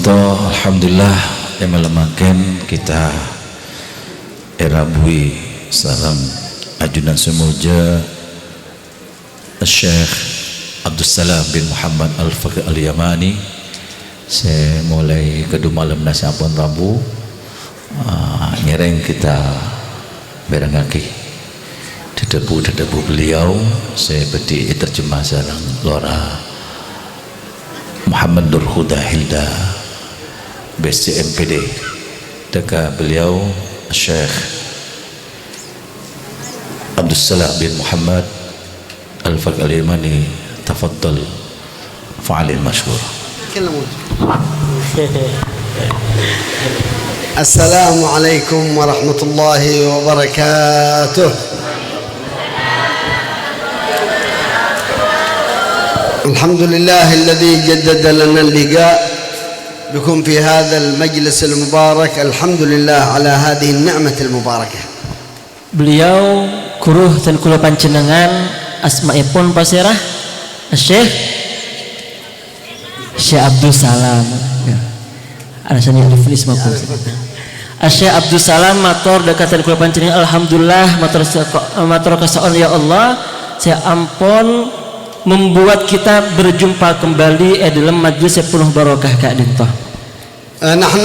Dinto alhamdulillah yang melemakan kita erabui salam ajunan semoja Syekh Abdul Salam bin Muhammad Al-Faqih Al-Yamani. Saya mulai kedua malam nasi ampun Rabu nyereng kita berangaki dedebu beliau. Saya beti terjemah salang lora Muhammad Nur Huda Hilda BCMPD dekat beliau Syekh Abdul Salam bin Muhammad Al-Faqih Al-Yamani. Tafaddal fa'alil masyhur. Assalamualaikum warahmatullahi wabarakatuh. Alhamdulillah alladhi jaddada lana al-liqa' bikum fi hadha al-majlis al-mubarak. Alhamdulillah ala hadhihi an-ni'mah al-mubarakah. Beliau kuruh dan kula panjenengan asma'ipun pasirah Syekh Abdul Salam. Alasannya alifnis maupun Syekh Abdul Salam matur dekatan kula panjenengan alhamdulillah matur kasaon ya Allah saya ampun membuat kita berjumpa kembali dalam majlis yang penuh barokah Kak Dinto. نحن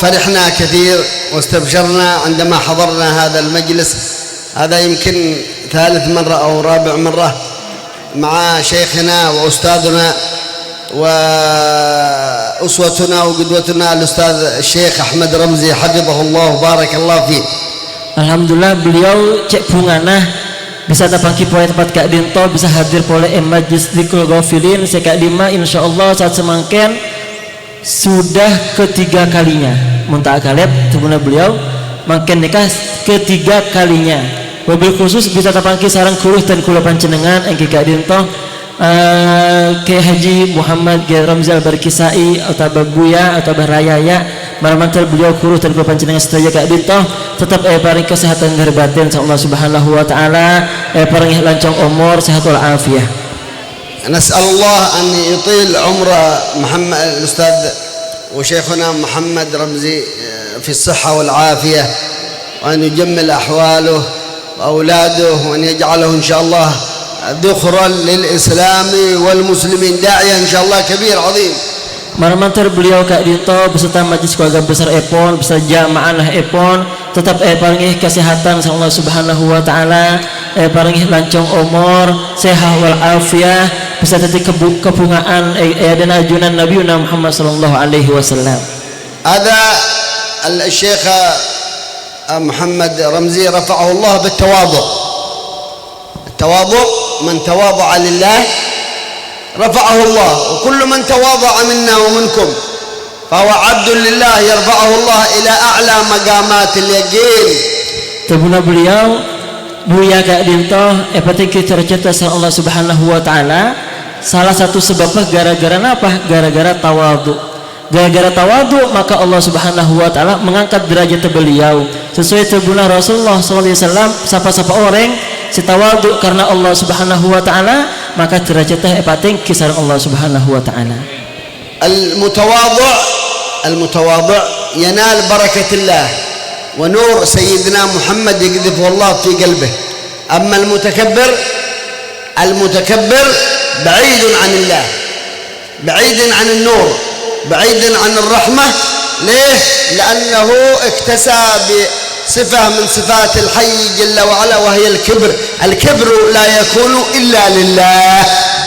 فرحنا كثير واستبشرنا عندما حضرنا هذا المجلس. هذا يمكن ثالث مرة أو رابع مرة مع شيخنا وأستاذنا وأسوتنا وقدوتنا الأستاذ الشيخ أحمد رمزي حفظه الله وبارك الله فيه. Alhamdulillah beliau cek bunganah bisa tapangki poe tempat Kak Dinto bisa hadir pola majlis Dzikrul Ghafilin Kak Dima insyaallah saat semangken sudah ketiga kalinya muntah kaleb tebuna beliau makin nikah ketiga kalinya. Wabil khusus bisa tapangki sarang kuruh dan kula panjenengan engke Kak Dinto Kiai Haji Muhammad Kiai Ramzal Barkisai atau Babuya atau Barayaya maramantel beliau kuruh dan kula panjenengan sedaya Kak Dinto tetap paring kesehatan lahir batin Allah Subhanahu wa taala paring lancong umur sehat wal afiah. نسأل الله أن يطيل عمر محمد الأستاذ وشيخنا محمد رمزي في الصحة والعافية وأن يجمل أحواله وأولاده وأن يجعله إن شاء الله ذخرا للإسلام والمسلمين داعية إن شاء الله كبير عظيم. Maramantar beliau Kak Dinto beserta majlis keluarga besar Epon beserta jamaah Epon tetap paring kesehatan sama Allah Subhanahu wa taala paring lancong umur sehat wal afiah bisa tadi kebungaan dan ajunan Nabi Muhammad sallallahu alaihi wasallam. هذا الشيخ محمد رمزي رفعه الله بالتواضع. التواضع من تواضع لله رفعه الله وكل من تواضع منا ومنكم فهو عبد لله يرفعه الله إلى أعلى مقامات اليقين. Tabuna beliau Buya Kak Dinto penting kita tercipta sama Allah Subhanahu wa taala. Salah satu sebabnya gara-gara apa? Gara-gara tawadhu. Gara-gara tawadhu maka Allah Subhanahu wa taala mengangkat derajat beliau. Sesuai tabuna Rasulullah sallallahu alaihi wasallam siapa-siapa orang si tawadhu karena Allah Subhanahu wa taala maka derajatnya penting kisah Allah Subhanahu wa taala. المتواضع ينال بركة الله ونور سيدنا محمد يقذفه الله في قلبه. أما المتكبر بعيد عن الله بعيد عن النور بعيد عن الرحمة. ليه؟ لأنه اكتسى بصفة من صفات الحي جل وعلا وهي الكبر لا يكون إلا لله.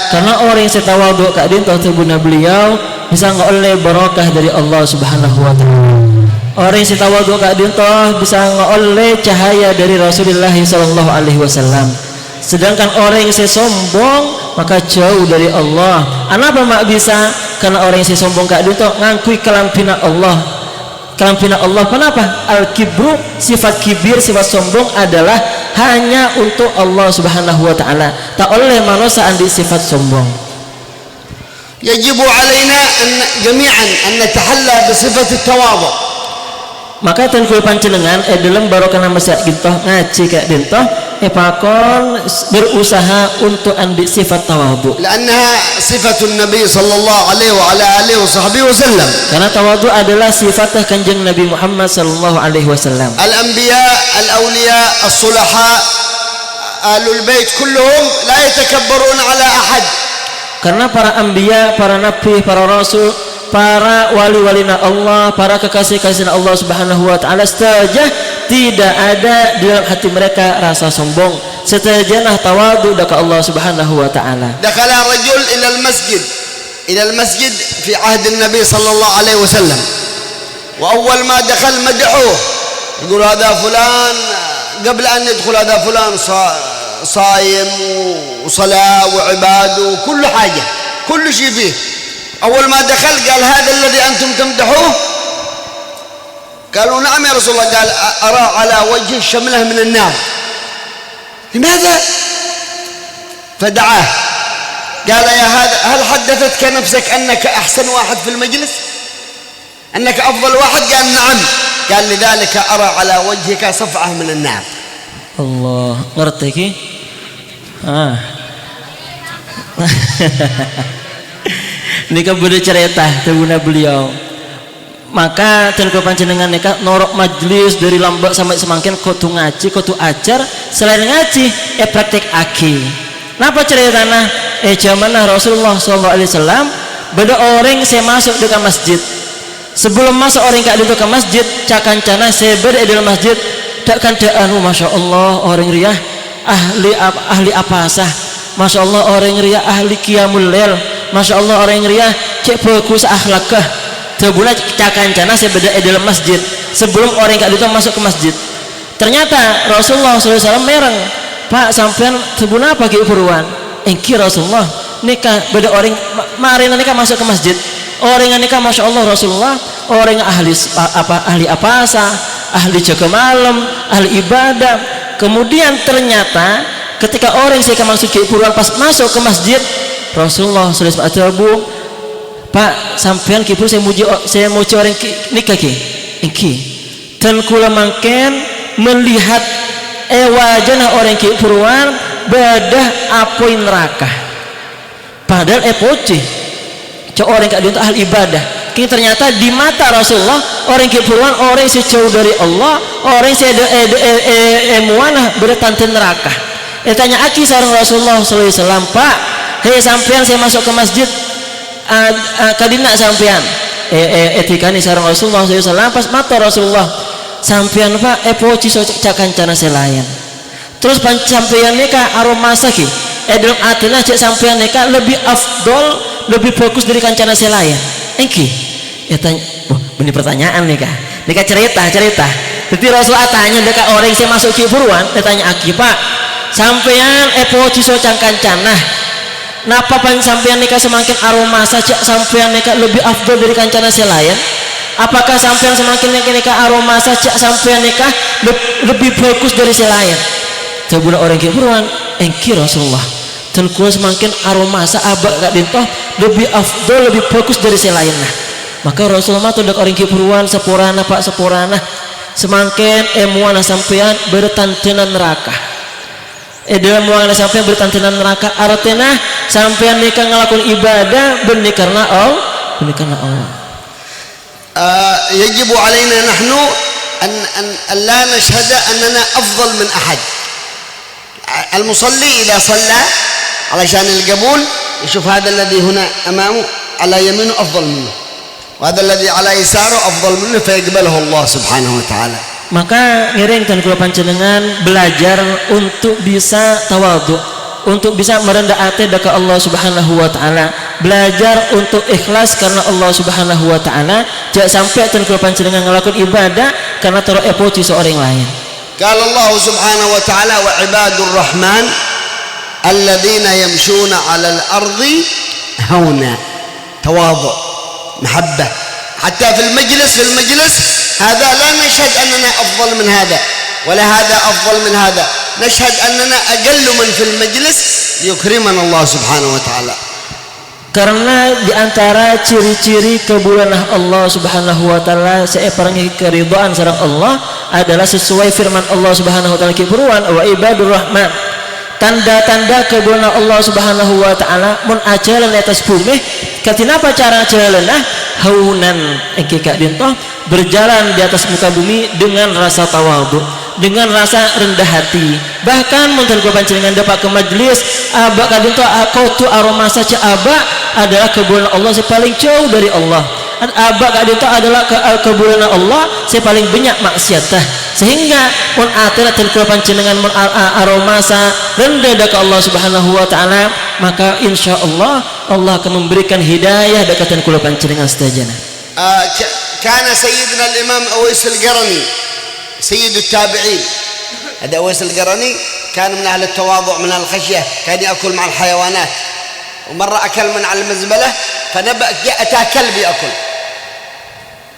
Karena orang yang tawadhu Kak Dinto tabuna beliau bisa ngoleh barokah dari Allah Subhanahu wa taala. Orang yang tawadhu Kak Dinto bisa ngoleh cahaya dari Rasulullah sallallahu alaihi wasallam. Sedangkan orang yang sombong maka jauh dari Allah. Kenapa mak bisa? Karena orang yang sombong Kak Dinto ngakui kelampina Allah. Kelampina Allah kenapa? Al-kibru sifat kibir sifat sombong adalah hanya untuk Allah Subhanahu wa taala. Tak oleh manusia andi sifat sombong. يجب علينا جميعا أن نتحلى بصفة التواضع. Maka tan kula panjenengan dalam barokah nama Syekh Dinto ngaji Kak Dinto pakon berusaha untuk andi sifat tawadhu. لأنها صفة النبي صلى الله عليه وعلى آله وصحبه وسلم. Karena tawadhu adalah sifat kanjeng Nabi Muhammad sallallahu alaihi wasallam. الأنبياء الأولياء الصلحاء آل البيت كلهم لا يتكبرون على أحد. Karena para anbiya, para nabi, para rasul, para wali-walina Allah, para kekasih-kekasih Allah Subhanahu wa taala saja tidak ada di dalam hati mereka rasa sombong. Setajana tawadhu dekat Allah Subhanahu wa taala. دخل رجل إلى المسجد في عهد النبي صلى الله عليه وسلم، وأول ما دخل مدحوه، يقول هذا فلان، قبل أن يدخل هذا فلان صايم وصلاة وعباد وكل حاجة، كل شيء فيه. أول ما دخل قال هذا الذي أنتم تمدحوه؟ قالوا نعم يا رسول الله. قال أرى على وجهه شملة من النار. لماذا؟ فدعاه قال يا هذا هل حدثتك نفسك أنك أحسن واحد في المجلس، أنك أفضل واحد؟ قال نعم. قال لذلك أرى على وجهك صفعة من النار. Allah, ngerti ki? Ini kan beda cerita tabuna beliau. Maka tenku panjenengan nika norok majlis dari lambak sampai semangkin kudu ngaji, kudu ajar, selain ngaji praktek aki. Napa ceritana? Zamanna Rasulullah sallallahu alaihi wasallam beda orang saya masuk ke masjid. Sebelum masuk orang kak duduk ke masjid, cakancana saya berada di dalam masjid, tak kan masya Allah orang riah ahli apa sah, masya Allah orang riah ahli qiyamul lail, masya Allah orang riah cek bagus akhlakah. Terbula cakancana saya berada di dalam masjid sebelum orang kak duduk masuk ke masjid. Ternyata Rasulullah SAW mereng, Pak sampean terbuna pagi upuruan, engki Rasulullah nikah beda orang marina nikah masuk ke masjid. Orang yang nikah masya Allah Rasulullah orang ahli apa sah, ahli jaga malam, ahli ibadah. Kemudian ternyata ketika orang saya masuk ke puruan pas masuk ke masjid, Rasulullah SAW, Pak sampean kipur saya muji orang nikah ki engki. Dan kula mangken melihat wajah orang ki puruan badah apoin neraka. Padahal poci orang kak untuk ahli ibadah. Kini ternyata di mata Rasulullah orang kipuruan orang sejauh dari Allah, orang muanah bertanten neraka. Tanya aki sareng Rasulullah SAW, Pak, hei sampean saya masuk ke masjid, kadina sampean, etika nih sareng Rasulullah SAW. Pas mata Rasulullah, sampean Pak, poci cakancana selayan. Terus sampean neka aroma saki, dalam artinya cek sampean neka lebih afdol, lebih fokus dari kancana selayan. Engki, tanya, ini pertanyaan nih kak. Nika cerita. Jadi Rasulullah tanya dekat orang saya masuk ke buruan, tanya aki Pak, sampean poci socang kancana. Napa pan sampean nika semakin aroma saja sampean nika lebih afdol dari kancana selayan? Apakah sampean semakin nika aroma saja sampean nika lebih fokus dari selayan? Coba orang ke buruan, engki Rasulullah. Dan kuas semakin aroma sahabat gak dintoh lebih afdol, lebih fokus dari selainnya. Maka Rasulullah tuh orang kipuruan sepurana Pak sepurana semakin emuana sampean bertantenan neraka. Dalam muana sampean bertantenan neraka artinya sampean nikah ngelakuin ibadah benih karena Allah. يجب علينا نحن أن لا نشهد أننا أفضل من أحد. المصلي إذا صلى علشان القبول يشوف هذا الذي هنا أمامه على يمينه أفضل منه, وهذا الذي على يساره أفضل منه, فيقبله الله سبحانه وتعالى. Maka ngiring dan kula panjenengan belajar untuk bisa tawadhu, untuk bisa merendah hati dekat Allah Subhanahu wa taala, belajar untuk ikhlas karena Allah Subhanahu wa taala, jangan sampai dan kula panjenengan ngelakuin ibadah karena taruh epoci seorang lain. قال الله سبحانه وتعالى وعباد الرحمن الذين يمشون على الأرض هونا, تواضع محبة. حتى في المجلس هذا لا نشهد أننا أفضل من هذا ولا هذا أفضل من هذا, نشهد أننا أقل من في المجلس ليكرمنا الله سبحانه وتعالى. Karena diantara ciri-ciri kebulanah Allah subhanahu wa ta'ala saya parangi keridhaan sareng Allah adalah sesuai firman Allah subhanahu wa ta'ala kiburuan wa ibadur rahman. Tanda-tanda kebulanah Allah subhanahu wa ta'ala mun ajalan atas bumi katina apa cara jalanah haunan engke kak dinto berjalan di atas muka bumi dengan rasa tawadhu, dengan rasa rendah hati. Bahkan munten kula panjenengan dapat ke majelis aba kak dinto aku tu aroma saja aba adalah kebulanah Allah yang paling jauh dari Allah. Aba kak dinto adalah kebulanah Allah yang paling banyak maksiatah. Sehingga mun atira ten kula panjenengan mun aroma sa rendah ke Allah subhanahu wa ta'ala, maka insyaallah Allah akan memberikan hidayah dekatan kula panjenengan sedayana. كان سيدنا الإمام أويس القرني سيد التابعين. هذا أويس القرني كان من أهل التواضع من الخشية، كان يأكل مع الحيوانات. ومرة أكل من على المزبلة أتاه كلب يأكل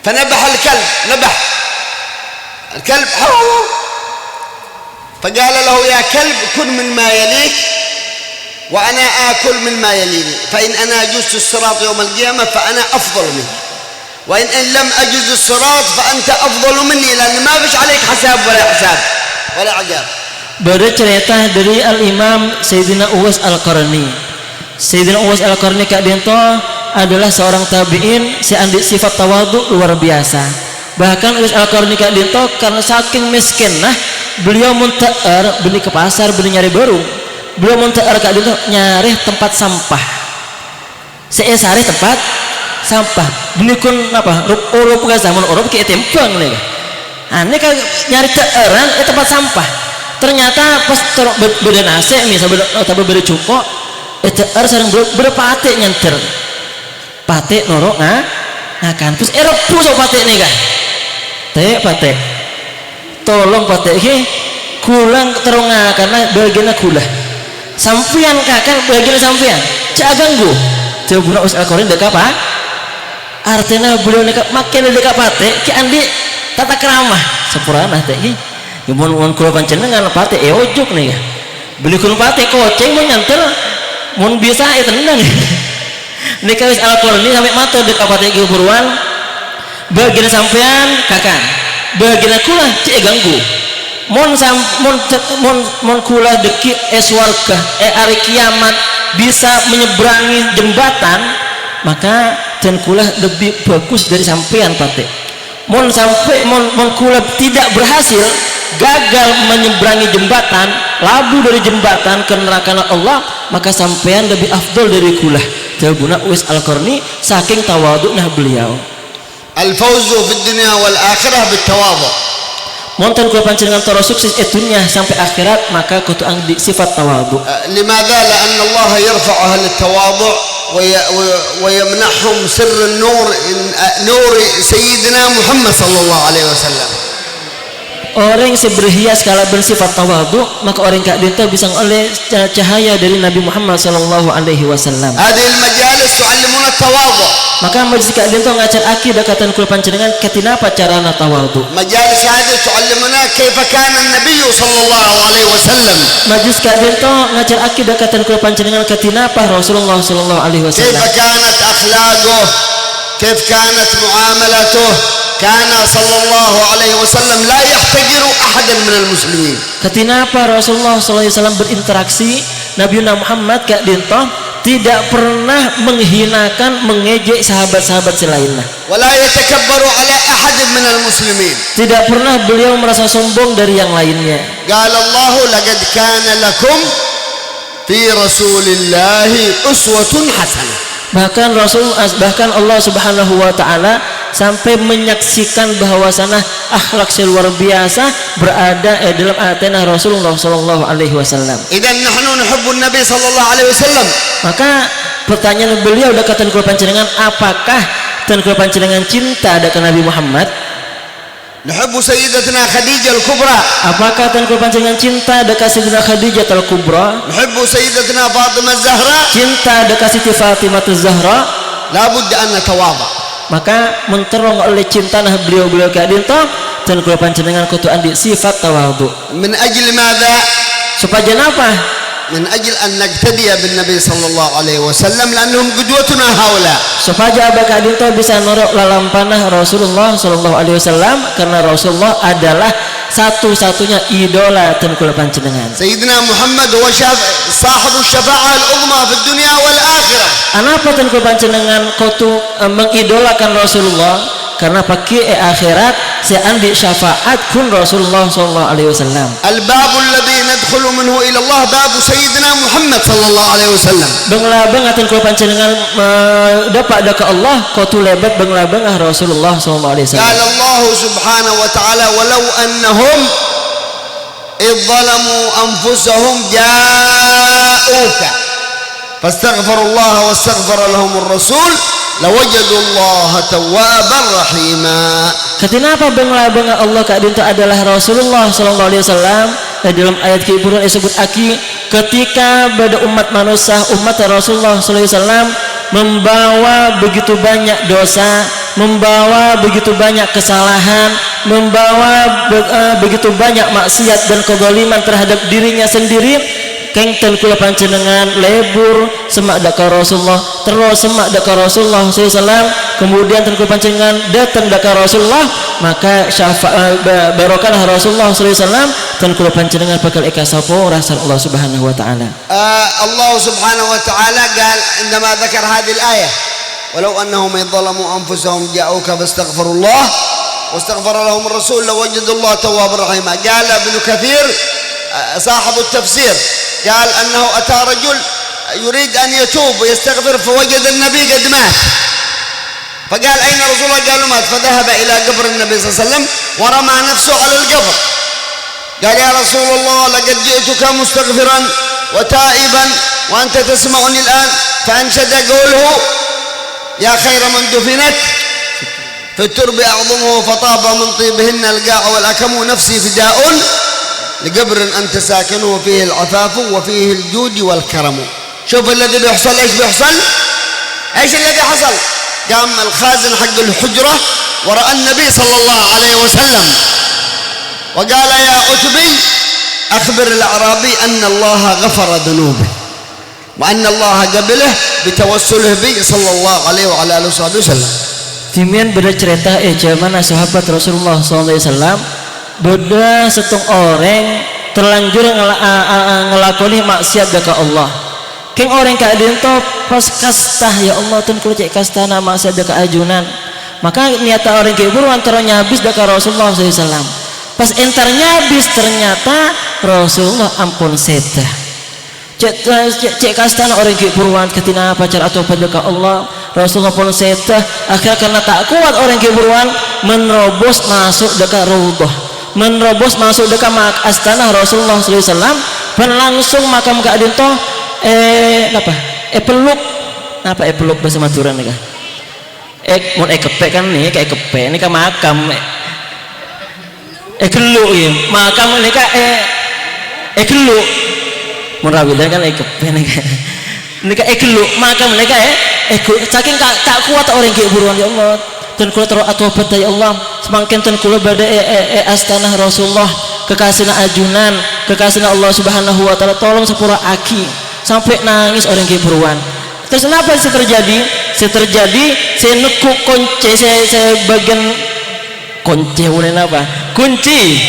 فنبح الكلب، نبح الكلب فقال له يا كلب كن من ما يليك وأنا آكل من ما يليني، فإن أنا جزت الصراط يوم القيامة فأنا أفضل منك، وإن لم أجز الصراط فأنت أفضل مني، لأن ما فيش عليك حساب ولا عذاب. Bercerita dari Al-Imam Sayyidina Uwais Al-Qarni. Sayyidina Uwais Al-Qarni kak dinto adalah seorang tabi'in seandi sifat tawadhu luar biasa. Bahkan Uwais Al-Qarni kak dinto karena saking miskin beliau muntaar beli ke pasar beli nyari barung. Beliau muntaar kak dinto nyari tempat sampah. Seesare tempat sampah benikun apa urup gak zaman urup kayak tempang nih aneh kan nyari teeran tempat sampah ternyata pas beda nasi misalnya beda cukup teer sering berpate nyanter pate norok nah kan terus repu so pate nih kan pate tolong pate ini kulang terunga karena bagiannya gula sampian kakak bagian sampian cak ganggu coba guna us Al-Qarni dek apa artinya beliau dekat makin dekat pate ki andi tata keramah sepurana teh mun kula panjenengan pate ojuk nih beli kun pate koceng mun nyanter mun bisa tenang nih kawis Al-Qarni sampai mata dekat pate ki buruan bagian sampean kakak bagian kula cek ganggu mun kula deki warga hari kiamat bisa menyeberangi jembatan maka dan kula lebih bagus dari sampean pate. Mon kula tidak berhasil gagal menyeberangi jembatan labu dari jembatan ke neraka Allah maka sampean lebih afdol dari kula. Jawabuna Uwais Al-Qarni saking tawadhu'na beliau. Al-fawzu fid dunya wal akhirah bit tawadhu'. Monten kula panjenengan toro sukses dunia sampai akhirat maka kudu di sifat tawadhu. Limadha la'anna Allah yarfa'u ahli tawadhu' ويمنحهم سر النور نور سيدنا محمد صلى الله عليه وسلم. Orang yang berhias kalau bersifat tawadhu maka orang kak dinto bisa oleh cahaya dari Nabi Muhammad sallallahu alaihi wasallam. هذه المجالس تعلمنا التواضع. Maka majlis kak dinto ngajar aki dekatan kula panjenengan ketinapa carana tawadhu. مجالس هذه تعلمنا كيف كان النبي صلى الله عليه وسلم. Majlis kak dinto ngajar aki dekatan kula panjenengan ketinapa Rasulullah sallallahu alaihi wasallam. كيف كانت أخلاقه كيف كانت معاملته كان صلى الله عليه وسلم لا يحتقر أحدا من المسلمين. Ketinapa Rasulullah sallallahu alaihi wasallam berinteraksi Nabi Muhammad kak dinto tidak pernah menghinakan mengejek sahabat-sahabat selainnya. ولا يتكبر على أحد من المسلمين. Tidak pernah beliau merasa sombong dari yang lainnya. قال الله لقد كان لكم في رسول الله أسوة حسنة. Bahkan Allah Subhanahu wa taala sampai menyaksikan bahwasana akhlak luar biasa berada dalam atena Rasulullah sallallahu alaihi wasallam. Idzan nahnu nuhibbu an-nabi sallallahu alaihi wasallam. Maka pertanyaan beliau dekatan kula panjenengan apakah dan kula panjenengan cinta dekat Nabi Muhammad? Nuhibbu sayyidatuna Khadijah al-Kubra. Apakah dan kula panjenengan cinta dekat Sayyidatina Khadijah al-Kubra? Nuhibbu sayyidatuna Fatimah az-Zahra. Cinta dekat Siti Fatimah az-Zahra. La budda an natawadha. Maka menterong oleh cinta nah beliau-beliau ka dinto dan kula panjenengan kudu andi sifat tawadhu. Min ajli madza? Supaya apa? من أجل أن نقتدي بالنبي صلى الله عليه وسلم لأنهم قدوتنا هؤلاء. Supaya abah kadinto bisa nurut lalampanah Rasulullah sallallahu alaihi wasallam, karena Rasulullah adalah satu-satunya idola dan kula panjenengan. سيدنا محمد هو صاحب الشفاعة العظمى في الدنيا والآخرة. Anapa tan kula panjenengan kotu mengidolakan Rasulullah? Karena pakai akhirat seandi syafaat kun Rasulullah sallallahu alaihi wasallam. الباب الذي ندخل منه إلى الله باب سيدنا محمد صلى الله عليه وسلم. Benglabeng atin kula panjenengan dapat ka Allah kotu lebat benglabeng Rasulullah sallallahu alaihi wasallam. قال الله سبحانه وتعالى ولو أنهم إذ ظلموا أنفسهم جاءوك فاستغفروا الله واستغفر لهم الرسول lawajadu Allah tawwaban rahima. Ketina apa benglabeng Allah kadinto adalah Rasulullah sallallahu alaihi wasallam. Dalam ayat kiburan disebut aki ketika pada umat manusia umat Rasulullah sallallahu alaihi wasallam membawa begitu banyak dosa, membawa begitu banyak kesalahan, membawa begitu banyak maksiat dan kezaliman terhadap dirinya sendiri. Kengten kula panjenengan lebur semak daka Rasulullah, terus semak daka Rasulullah SAW, kemudian kula panjenengan datang daka Rasulullah, maka syafaat barokah Rasulullah SAW dan kula panjenengan bakal ikasapo rasa Allah Subhanahu wa taala. Allah Subhanahu wa taala قال عندما ذكر هذه الآية ولو أنهم ظلموا أنفسهم جاءوك فاستغفروا الله واستغفر لهم الرسول لوجدوا الله توابا رحيما. قال ابن كثير صاحب التفسير قال أنه أتى رجل يريد أن يتوب ويستغفر فوجد النبي قد مات، فقال أين رسول الله؟ قالوا مات، فذهب إلى قبر النبي صلى الله عليه وسلم ورمى نفسه على القبر. قال يا رسول الله لقد جئتك مستغفرا وتائبا وأنت تسمعني الآن، فأنشد قوله يا خير من دفنت في الترب أعظمه فطاب من طيبهن القاع والأكم نفسي فداء لقبر أنت ساكنه فيه العفاف وفيه الجود والكرم. شوف الذي بيحصل ايش بيحصل؟ ايش الذي حصل؟ قام الخازن حق الحجرة ورأى النبي صلى الله عليه وسلم وقال يا عتبي أخبر الأعرابي أن الله غفر ذنوبه وأن الله قبله بتوسله به صلى الله عليه وعلى آله وسلم. Timian bercerita zaman sahabat Rasulullah SAW beda setong orang terlanjur ngelakoni maksiat daka Allah. Keng orang ka dinto pas kastah ya Allah tun kula cek kastana maksiat daka ajunan. Maka niata orang ke buruan terus nyabis daka Rasulullah SAW. Pas entar nyabis ternyata Rasulullah ampun setah. Cek kastana orang ke buruan ketina pacar atau pada ka Allah. Rasulullah pun setah. Akhirnya karena tak kuat orang ke buruan menerobos masuk daka raudhah. Menerobos masuk dekat astana Rasulullah SAW dan langsung makam Kak Dinto peluk bahasa Maduran nih kah mau kepe kan nih kayak kepe ini kan makam keluk ya makam ini kah keluk merawidah kan kepe nih kah ini kah keluk makam ini kah saking tak kuat orang kayak buruan ya Allah dan kula terus atobat ya Allah semakin ten kula bada astana Rasulullah kekasihna ajunan kekasihna Allah Subhanahu wa taala tolong sepura aki sampai nangis orang ke buruan. Terus kenapa sih terjadi? Saya nekuk kunci saya bagian kunci mulai apa? Kunci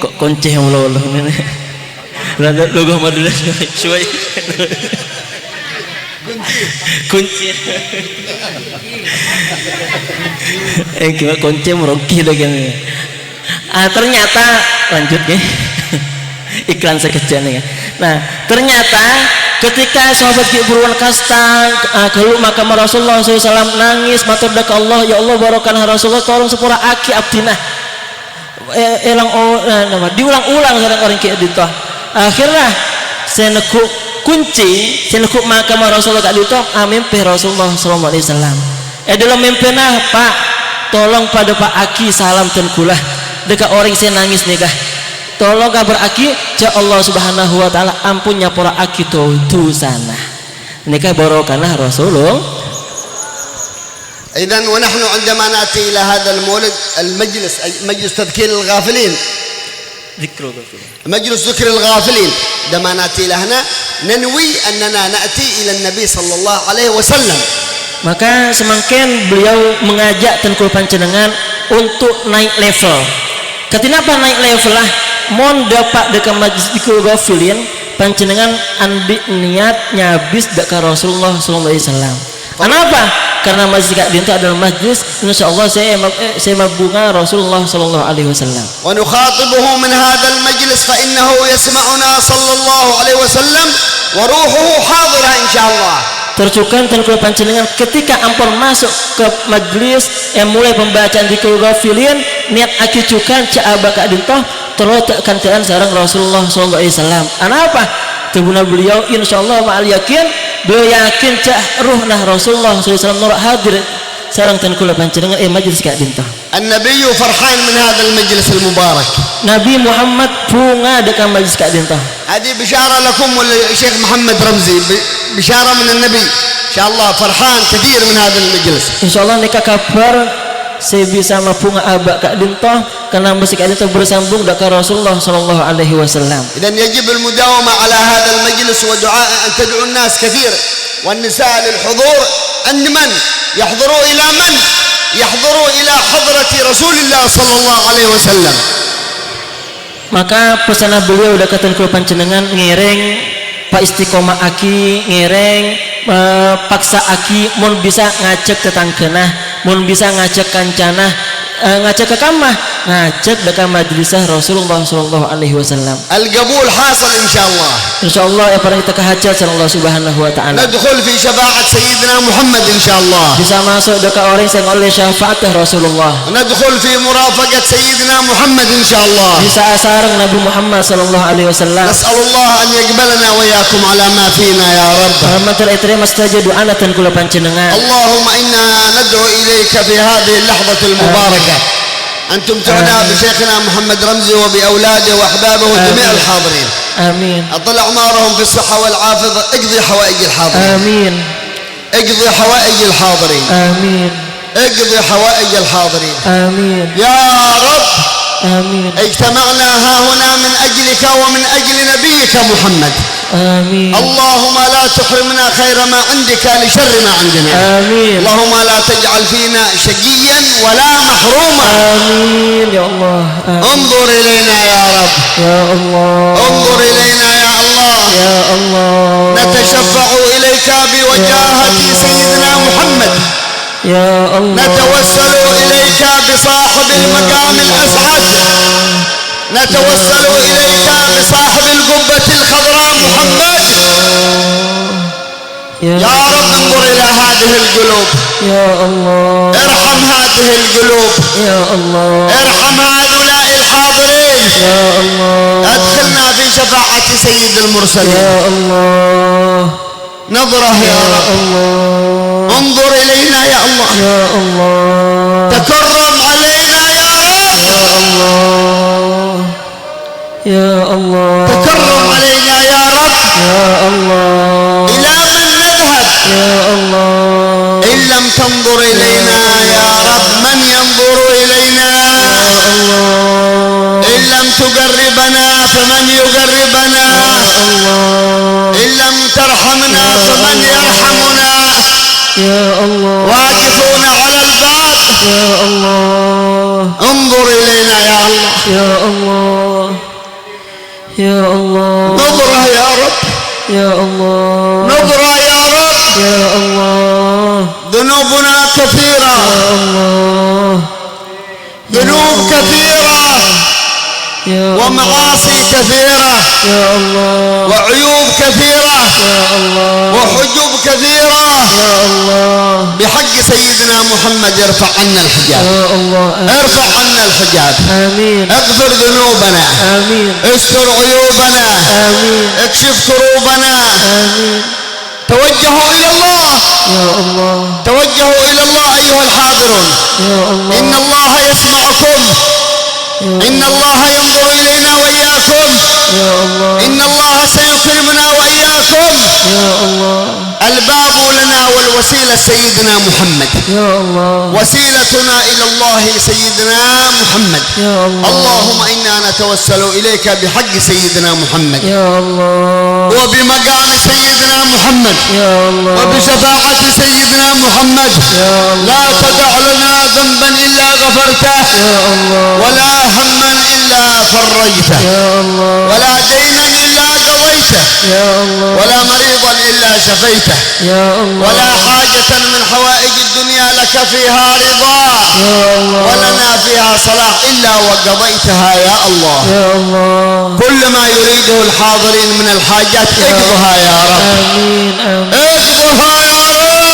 kok kunci yang Allah ini logo Madura suai kunci gimana kunci meroki lagi ternyata lanjut ya iklan sekejap nih. Nah ternyata ketika sahabat buruan kasta kalau makam Rasulullah SAW nangis matur daka Allah ya Allah barokah Rasulullah tolong sepura aki abdinah diulang-ulang orang kayak gitu. Akhirnya saya nekuk kunci senukuk makam Rasulullah kak dito mimpi Rasulullah sallallahu alaihi wasallam dalam mimpinya Pak tolong pada Pak Aki salam dan kulah dekat orang saya nangis nikah tolong kabar Aki ja Allah Subhanahu wa taala ampun nyapura Aki tu sana nikah barokah Rasulullah. إذن ونحن عندما نأتي إلى هذا المولد المجلس مجلس تذكير الغافلين ذكر الغافلين. مجلس ذكر الغافلين. عندما نأتي إلى هنا ننوي أننا نأتي إلى النبي صلى الله عليه وسلم. Maka semangken beliau mengajak tengkul panjenengan untuk naik level. Ketinapa naik level lah? Mon dapat dekat majlis dzikir ghafilin panjenengan andi niat nyabis dekat Rasulullah sallallahu alaihi wasallam. Kenapa? Karena majlis kak dinto adalah majlis insyaallah saya mabunga Rasulullah sallallahu alaihi wasallam. Wa nukhatibuhu min hadzal majlis fa innahu yasma'una sallallahu alaihi wasallam wa ruhuhu hadirah insyaallah. Tercukan tengkul panjenengan ketika ampun masuk ke majlis yang mulai pembacaan dzikir ghafilin niat akicukan ca abaka dintoh terus kantaan sareng Rasulullah sallallahu alaihi wasallam. Apa? Tebuna beliau insyaallah ma'al yakin beliau yakin cah ruh nah Rasulullah sallallahu alaihi wasallam nur hadir sareng tengkul panjenengan majlis ka dintoh. An-nabiy farhan min hadzal majlis al-mubarak. Nabi Muhammad bunga dekat majlis ka dintoh. هذه بشارة لكم والشيخ محمد رمزي بشارة من النبي إن شاء الله فرحان كثير من هذا المجلس. إن شاء الله nikah kabar saya bisa mabunga abak kak dintoh karena masih kak dintoh bersambung dekat Rasulullah sallallahu alaihi wasallam. إذن يجب المداومة على هذا المجلس ودعاء أن تدعو الناس كثير والنساء للحضور. عند من يحضروا إلى من يحضروا إلى حضرة رسول الله صلى الله عليه وسلم. Maka pesanan beliau dekat tengkul panjenengan ngereng Pak Istiqomah aki ngereng paksa aki mun bisa ngajak tetanggenah mun bisa ngajak kancanah ngajak ke kamah ngajak dekat majlisah Rasulullah sallallahu alaihi wasallam. Al-qabul hasil insyaallah. Insyaallah ya para kita kehajat Allah Subhanahu wa taala. Nadkhul fi syafa'at sayyidina Muhammad insyaallah. Bisa masuk dekat orang yang oleh syafaat Rasulullah. Nadkhul fi murafaqat sayyidina Muhammad insyaallah. Bisa asareng Nabi Muhammad sallallahu alaihi wasallam. Nas'alullah an yaqbalana wa iyyakum ala ma fina ya rabb. Rahmatul itrima mustajab doa dan kula panjenengan. Allahumma inna nad'u ilayka fi hadhihi al-lahdhati al-mubarakah. أن تمتعنا بشيخنا محمد رمزي وبأولاده وأحبابه وجميع الحاضرين. آمين. أطل أعمارهم في الصحة والعافية. اقضي حوائج الحاضرين. آمين. اقضي حوائج الحاضرين. آمين. اقضي حوائج الحاضرين. آمين. يا رب. آمين. اجتمعنا ها هنا من أجلك ومن أجل نبيك محمد. آمين. اللهم لا تحرمنا خير ما عندك لشر ما عندنا. آمين. اللهم لا تجعل فينا شقيا ولا محروما. آمين يا الله. آمين. انظر إلينا يا رب. يا الله. انظر إلينا يا الله. يا الله. نتشفع إليك بوجاهة سيدنا محمد. يا الله. نتوسل إليك بصاحب المقام الأسعد. نتوسل إليك بصاحب القبة الخضراء محمد. يا رب انظر إلى هذه القلوب. يا الله. ارحم هذه القلوب. يا الله. ارحم هؤلاء الحاضرين. يا الله. ادخلنا في شفاعة سيد المرسلين. يا الله. نظرة يا رب. الله. انظر إلينا يا الله. يا الله. تكرم علينا يا رب. يا الله. يا الله. تكرم علينا يا رب. يا الله. إلى من نذهب يا الله. إن لم تنظر إلينا يا رب من ينظر إلينا. يا الله. إن لم تقربنا فمن يقربنا. يا الله. إن لم ترحمنا فمن يرحمنا. يا الله. واقفون على الباب. يا الله. انظر إلينا يا الله. يا الله. يا الله. نظرة يا رب. يا الله. نظرة يا رب. يا الله. ذنوبنا كثيرة. يا الله. ذنوب كثيرة يا ومعاصي كثيرة يا الله. وعيوب كثيرة يا الله. وحجوب كثيرة. يا الله. بحق سيدنا محمد ارفع عنا الحجاب. يا الله. ارفع عنا الحجاب. آمين. اغفر ذنوبنا. آمين. استر عيوبنا. آمين. اكشف كروبنا. آمين. توجهوا إلى الله. يا الله. توجهوا إلى الله أيها الحاضرون. يا الله. إن الله يسمعكم. إن الله ينظر إلينا وإياكم. يا الله. إن الله سيكرمنا وإياكم. يا الله. الباب لنا والوسيلة سيدنا محمد. يا الله. وسيلتنا إلى الله سيدنا محمد. يا الله. اللهم إنا نتوسل إليك بحق سيدنا محمد. يا الله. وبمقام سيدنا محمد. يا الله. وبشفاعة سيدنا محمد. يا الله. لا تدع لنا ذنبا إلا غفرته. يا الله. ولا هما إلا فرجته. يا الله. ولا دينا إلا قضيته. يا الله. ولا مريضا إلا شفيته. يا الله. ولا حاجة من حوائج الدنيا لك فيها رضا. يا الله. ولنا فيها صلاح إلا وقضيتها يا الله. يا الله. كل ما يريده الحاضرين من الحاجات اقضها يا رب. آمين آمين اقضها يا رب.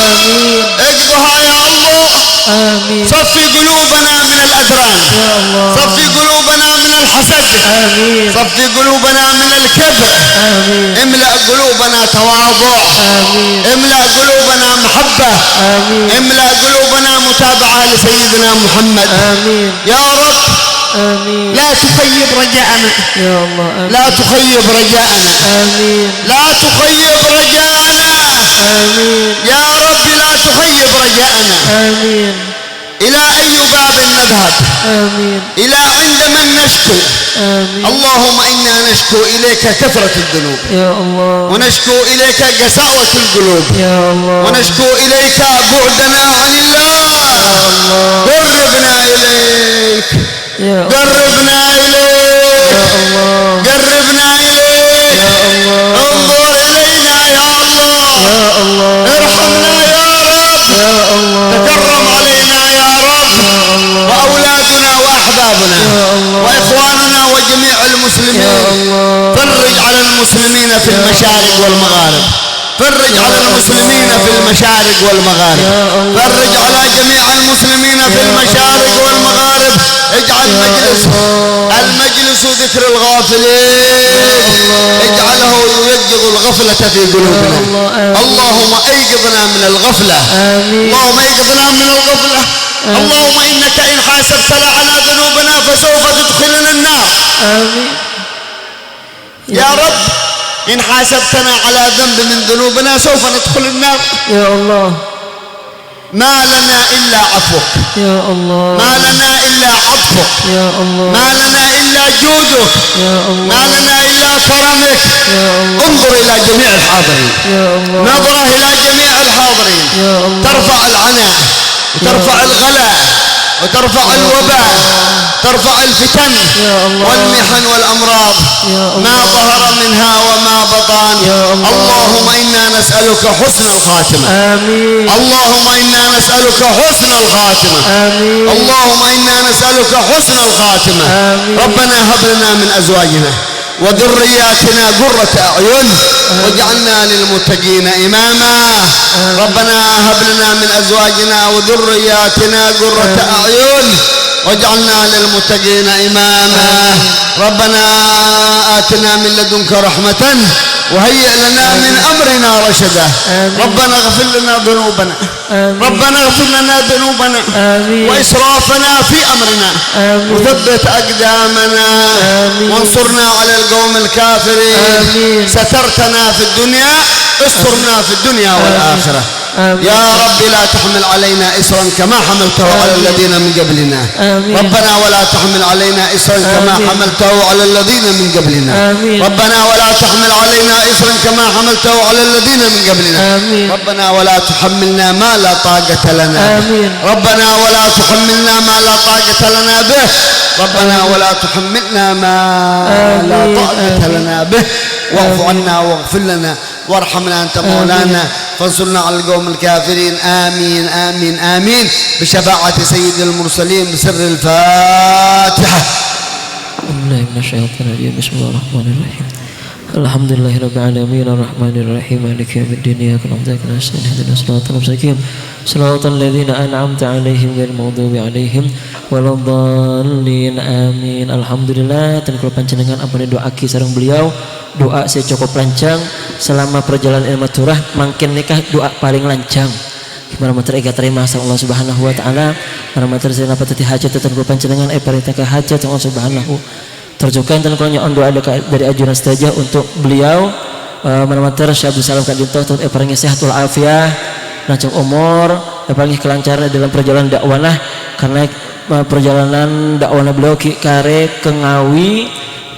آمين اقضها يا الله. آمين. صفي قلوبنا من الأدران. يا الله. صفي قلوبنا من الحسد. آمين صفي قلوبنا من الكبر. آمين املأ قلوبنا تواضع. آمين املأ قلوبنا محبة. آمين املأ قلوبنا متابعة لسيدنا محمد. آمين يا رب آمين. لا تخيب رجاءنا. يا الله آمين. لا تخيب رجاءنا. آمين لا تخيب رجاءنا. آمين يا رب لا تخيب رجاءنا. آمين إلى أي باب نذهب؟ آمين إلى عند من نشكو؟ آمين. اللهم إنا نشكو إليك كثرة الذنوب. يا الله. ونشكو إليك قساوة القلوب. يا الله. ونشكو إليك بعدنا عن الله. قربنا إليك. يا الله. قربنا إليك. يا الله. قربنا إليك. يا الله. انظر إلينا يا الله. يا الله. ارحمنا يا رب. يا الله. تكرم علينا يا رب. يا الله. وأولادنا وأحبابنا يا الله. وإخواننا وجميع يا المسلمين. الله. فرج على المسلمين في المشارق والمغارب. فرج على المسلمين في المشارق والمغارب. يا الله. فرج على جميع المسلمين في المشارق والمغارب. اجعل المجلس ذكر الغافلين. اجعله يوجد الغفلة في قلوبنا. اللهم ايقظنا من الغفلة. اللهم ايقظنا من الغفلة. اللهم انك ان حاسبتنا على ذنوبنا فسوف تدخلنا النار. آمين يا رب إن حاسبتنا على ذنب من ذنوبنا سوف ندخل النار. يا الله. ما لنا إلا عفوك. يا الله. ما لنا إلا عطفك. يا الله. ما لنا إلا جودك. يا الله. ما لنا إلا كرمك. يا الله. انظر إلى جميع الحاضرين. يا الله. نظرة إلى جميع الحاضرين. يا الله. ترفع العناء وترفع الغلاء وترفع الوباء. ترفع الفتن والمحن والأمراض ما ظهر منها وما بطن. اللهم إنا نسألك حسن الخاتمة. آمين. اللهم إنا نسألك حسن الخاتمة. آمين. اللهم إنا نسألك حسن الخاتمة. آمين. ربنا هب لنا من أزواجنا وذرياتنا قرة أعين واجعلنا للمتقين إماما. ربنا هب لنا من أزواجنا وذرياتنا قرة أعين واجعلنا للمتقين إماما. ربنا آتنا من لدنك رحمة وهيئ لنا من أمرنا رشدا. ربنا اغفر لنا ذنوبنا. ربنا اغفر لنا ذنوبنا وإسرافنا في أمرنا وثبت أقدامنا وانصرنا على القوم الكافرين. سترتنا في الدنيا استرنا في الدنيا والآخرة. يا رب لا تحمل علينا إسرا كما حملته على الذين من قبلنا. ربنا ولا تحمل علينا إسرا كما حملته على الذين من قبلنا. ربنا ولا تحمل علينا إسرا كما حملته على الذين من قبلنا. ربنا ولا تحملنا ما لا طاقة لنا. ربنا ولا تحملنا ما لا طاقة لنا به. ربنا ولا تحملنا ما لا طاقة لنا به. واعف عنا واغفر لنا وارحمنا أنت مولانا فانصرنا على القوم الكافرين. آمين آمين آمين بشفاعة سيد المرسلين بسر الفاتحة. الله من الشيطان الرجيم. بسم الله الرحمن الرحيم. الحمد لله رب العالمين الرحمن الرحيم مالك يوم الدين إياك نعبد وإياك نستعين اهدنا الصراط المستقيم صراط الذين أنعمت عليهم غير المغضوب عليهم waladhdallin. Amin. Alhamdulillah dan kula panjenengan ampun doaki sareng beliau. Doa saya cukup lancang selama perjalanan ilmu turah mangkin nikah doa paling lancang. Gimana mater ega terima sang Allah Subhanahu wa taala. Para mater saya dapat hajat dan kula panjenengan paritaka hajat Allah Subhanahu terjukan dan kula nyoon doa dari ajuran saja untuk beliau menamantar Syekh Abdul Salam Kak Dinto Tuhan paringi sehatul afiah panjang umur paringi kelancaran dalam perjalanan dakwah karena perjalanan dakwah beliau kare ke Ngawi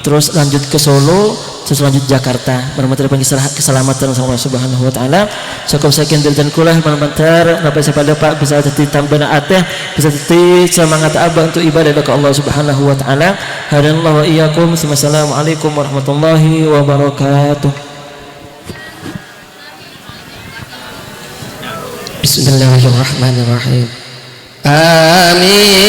terus lanjut ke Solo terus lanjut Jakarta menamantar paringi keselamatan sama Allah Subhanahu wa taala cukup sekian dan kula menamantar napa pada Pak bisa jadi tambana ateh bisa jadi semangat abah untuk ibadah kepada Allah Subhanahu wa taala hadanallahu wa iyyakum assalamualaikum warahmatullahi wabarakatuh. Bismillahirrahmanirrahim. Amin.